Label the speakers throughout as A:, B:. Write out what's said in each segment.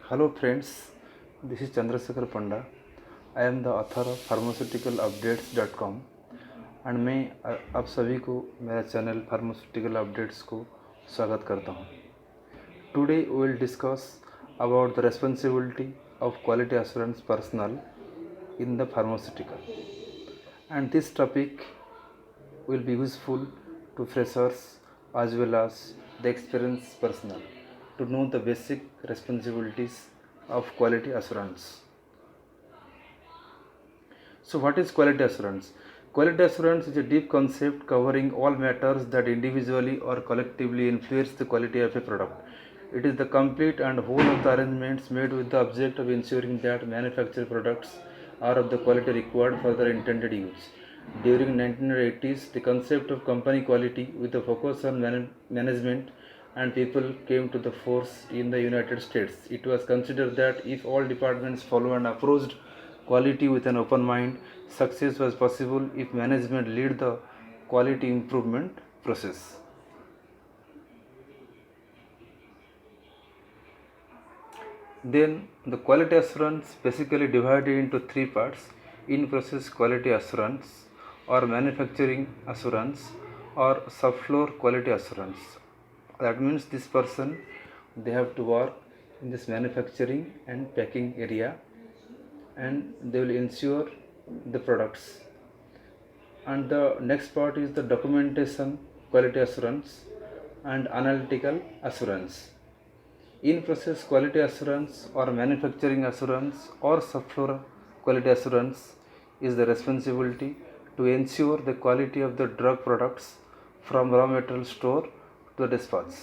A: Hello friends, this is Chandrasekhar Panda. I am the author of pharmaceuticalupdates.com and मैं आप सभी को मेरा चैनल फार्मास्यूटिकल अपडेट्स को स्वागत करता हूँ. Today we will discuss about the responsibility of quality assurance personal in the pharmaceutical and this topic will be useful to freshers as well as the experienced personnel to know the basic responsibilities of quality assurance. So what is quality assurance? Quality assurance is a deep concept covering all matters that individually or collectively influence the quality of a product. It is the complete and whole of the arrangements made with the object of ensuring that manufactured products are of the quality required for their intended use. During 1980s, the concept of company quality with a focus on management and people came to the force in the United States. It was considered that if all departments follow and approached quality with an open mind, success was possible if management led the quality improvement process. Then the quality assurance basically divided into three parts: in-process quality assurance, or manufacturing assurance, or sub-floor quality assurance. That means this person, they have to work in this manufacturing and packing area and they will ensure the products. And the next part is the documentation quality assurance and analytical assurance. In-process quality assurance or manufacturing assurance or sub-floor quality assurance is the responsibility to ensure the quality of the drug products from raw material store to the dispatch.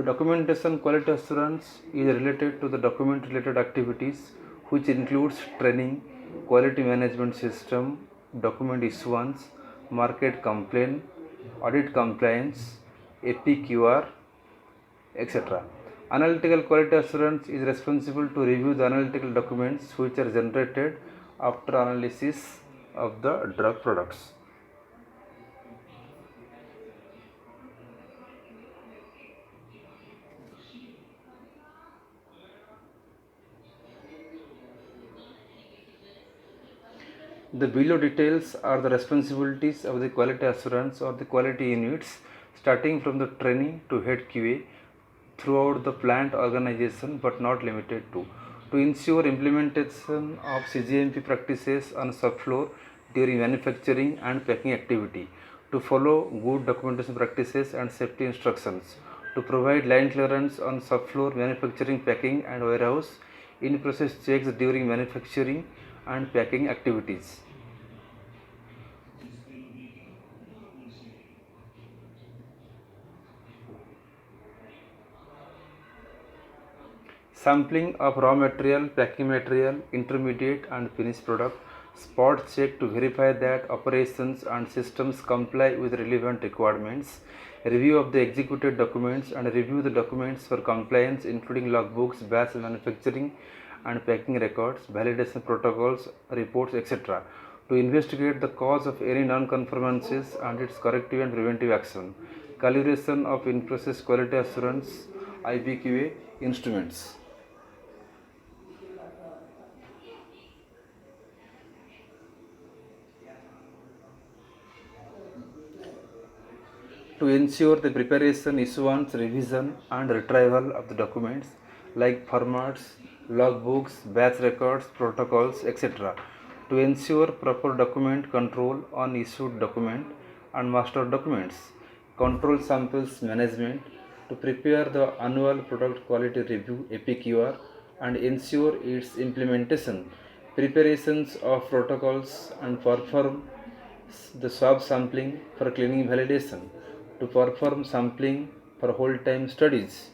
A: Documentation quality assurance is related to the document related activities which includes training, quality management system, document issuance, market complaint, audit compliance, APQR, etc. Analytical quality assurance is responsible to review the analytical documents which are generated after analysis of the drug products. The below details are the responsibilities of the quality assurance or the quality units, starting from the training to head QA throughout the plant organization but not limited to ensure implementation of CGMP practices on subfloor during manufacturing and packing activity, to follow good documentation practices and safety instructions, to provide line clearance on subfloor manufacturing, packing and warehouse in-process checks during manufacturing and packing activities. Sampling of raw material, packing material, intermediate and finished product, spot check to verify that operations and systems comply with relevant requirements, review of the executed documents and review the documents for compliance including logbooks, batch manufacturing and packing records, validation protocols, reports, etc. to investigate the cause of any non-conformances and its corrective and preventive action. Calibration of in-process quality assurance IPQA instruments. To ensure the preparation, issuance, revision and retrieval of the documents like formats, logbooks, batch records, protocols, etc. To ensure proper document control on issued document and master documents. Control samples management to prepare the annual product quality review APQR and ensure its implementation. Preparations of protocols and perform the swab sampling for cleaning validation, to perform sampling for whole time studies.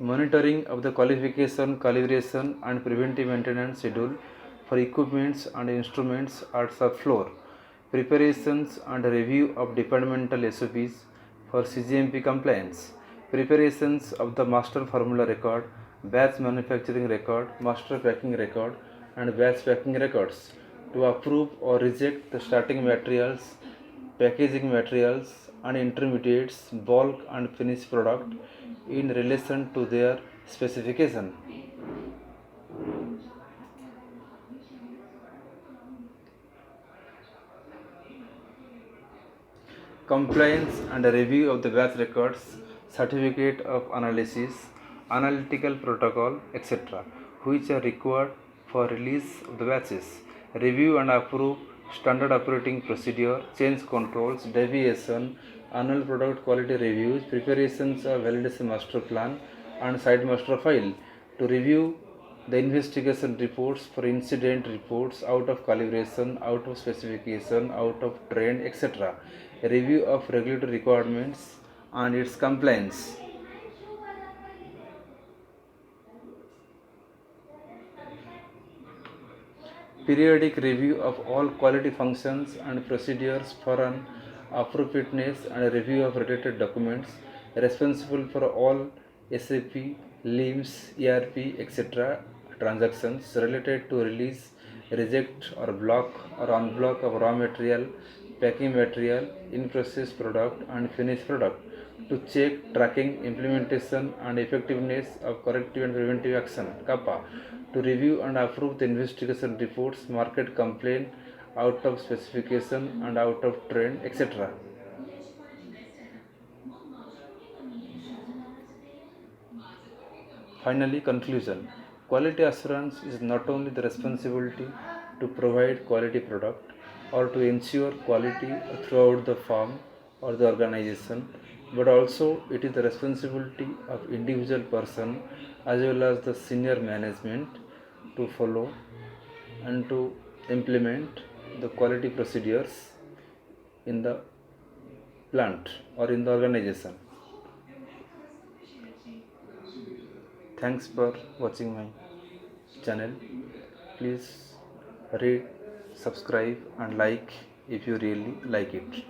A: Monitoring of the qualification, calibration and preventive maintenance schedule for equipments and instruments at subfloor. Preparations and review of departmental SOPs for CGMP compliance. Preparations of the master formula record, batch manufacturing record, master packing record and batch packing records, to approve or reject the starting materials, packaging materials and intermediates, bulk and finished product in relation to their specification. Compliance and review of the batch records, certificate of analysis, analytical protocol, etc., which are required for release of the batches. Review and approve standard operating procedure, change controls, deviation, annual product quality reviews, preparations of validation master plan and site master file. To review the investigation reports for incident reports out of calibration, out of specification, out of trend, etc. A review of regulatory requirements and its compliance. Periodic review of all quality functions and procedures for an appropriateness and a review of related documents responsible for all SAP, LIMS, ERP, etc. transactions related to release, reject or block or unblock of raw material, packing material, in-process product and finished product to check tracking, implementation and effectiveness of corrective and preventive action (CAPA), to review and approve the investigation reports, market complaint out of specification and out of trend, etc. Finally, conclusion. Quality assurance is not only the responsibility to provide quality product or to ensure quality throughout the firm or the organization, but also it is the responsibility of individual person as well as the senior management to follow and to implement the quality procedures in the plant or in the organization. Thanks for watching my channel. Please read, subscribe and like if you really like it.